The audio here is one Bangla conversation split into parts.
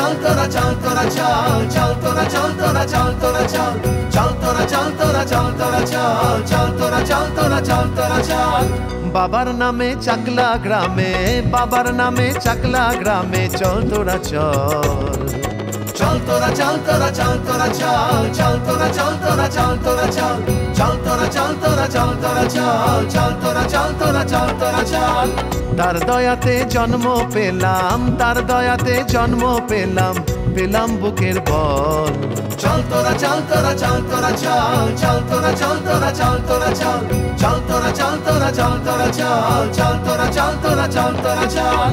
চল তোরা চল তোরা চল চল তোরা চল তোরা চল তোরা চল চল তোরা চল তোরা চল তোরা চল চল তোরা চল তোরা চল তোরা চল বাবার নামে চাকলা গ্রামে বাবার নামে চাকলা গ্রামে চল তোরা চল চল তোরা চল তোরা চল তোরা চল চল তোরা চল তোরা চল তোরা চল চল তোরা চল তোরা চল তোরা চল চল তোরা চল তোরা চল তোরা চল তার দয়াতে জন্ম পেলাম তার দয়াতে জন্ম পেলাম পেলাম বুকের বল চল তোরা চল তোরা চল তোরা চল চল তোরা চল তোরা চল তোরা চল চল তোরা চল তোরা চল তোরা চল চল তোরা চল তোরা চল তোরা চল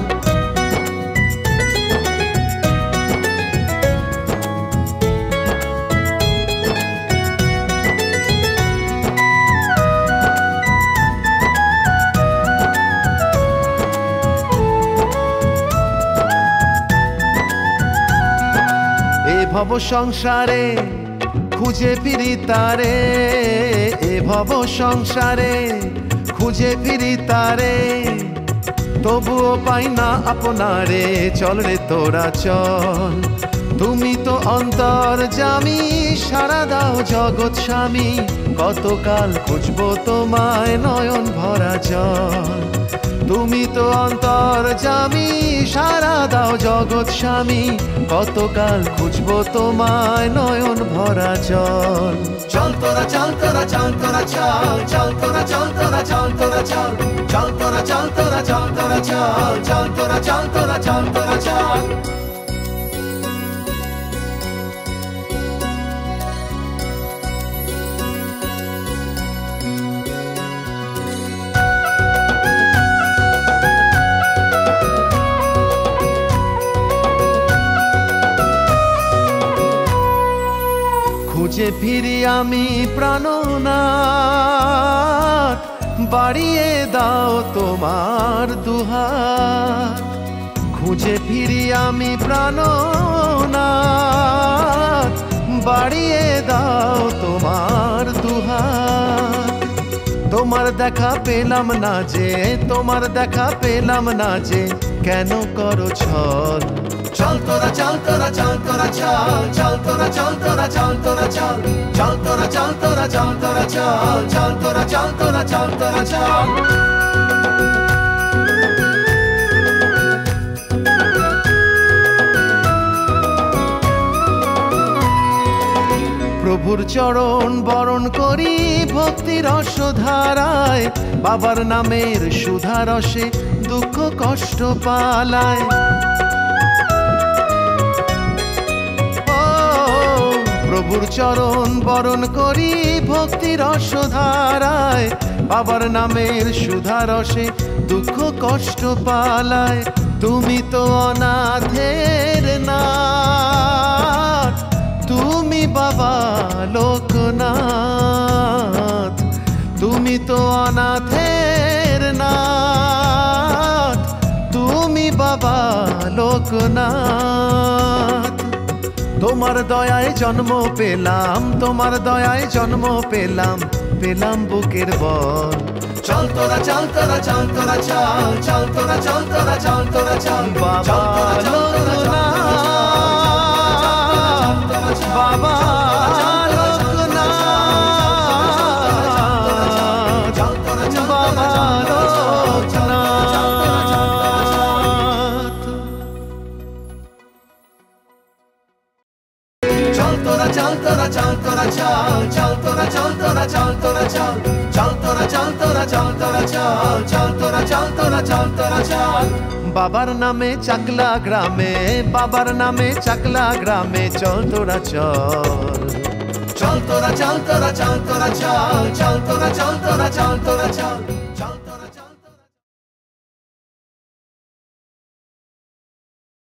ভব সংসারে খুঁজে ফিরি তারে এ ভব সংসারে খুঁজে ফিরি তারে তবুও পাই না আপনারে চল রে তোরা চল তুমি তো অন্তর্যামী সারা দাও জগৎ স্বামী কতকাল খুঁজবো তোমায় নয়ন ভরা জল তুমি তো অন্তর্যামী সারা দাও জগৎ স্বামী কতকাল খুঁজবো তোমায় নয়ন ভরা জল চল তোরা চল তোরা চল তোরা চল চল তোরা চল তোরা চল তোরা চল চল তোরা চল তোরা চল তোরা চল চল তোরা চল তোরা চল তোরা চল খুঁজে ফিরি আমি প্রাণনাথ বাড়িয়ে দাও তোমার দুহাত খুঁজে ফিরি আমি প্রাণনাথ বাড়িয়ে দাও তোমার দুহাত তোমার দেখা পেলাম না যে তোমার দেখা পেলাম না যে কেন করো ছল চল তোরা চল তোরা চল তোরা চল চল তোরা চল তোরা চল তোরা চল চল তোরা চল তোরা চল তোরা চল চল তোরা চল তোরা চল তোরা চল প্রভুর চরণ বরণ করি ভক্তি রস ধারায় বাবার নামের সুধা রসে দুঃখ কষ্ট পালায় প্রভুর চরণ বরণ করি ভক্তি রস ধারায় বাবার নামের সুধা রসে দুঃখ কষ্ট পালায় তুমি তো অনাথের নাথ তুমি বাবা লোকনাথ তুমি তো অনাথের নাথ তুমি বাবা লোকনাথ তোমার দয়ায় জন্ম পেলাম তোমার দয়ায় জন্ম পেলাম পেলাম বুকের বল চল তোরা চল তোরা চল তোরা চল চল তোরা চল তোরা চল তোরা চল বাবা লোকনাথ বাবা লোকনাথ বাবা লোকনাথ চল তোরা চল তোরা চল তোরা চল চল তোরা চল তোরা চল তোরা চল চল তোরা চল তোরা চল তোরা চল চল তোরা চল তোরা চল তোরা চল বাবার নামে চাকলা গ্রামে বাবার নামে চাকলা গ্রামে চল তোরা চল চল তোরা চল তোরা চল তোরা চল চল তোরা চল তোরা চল তোরা চল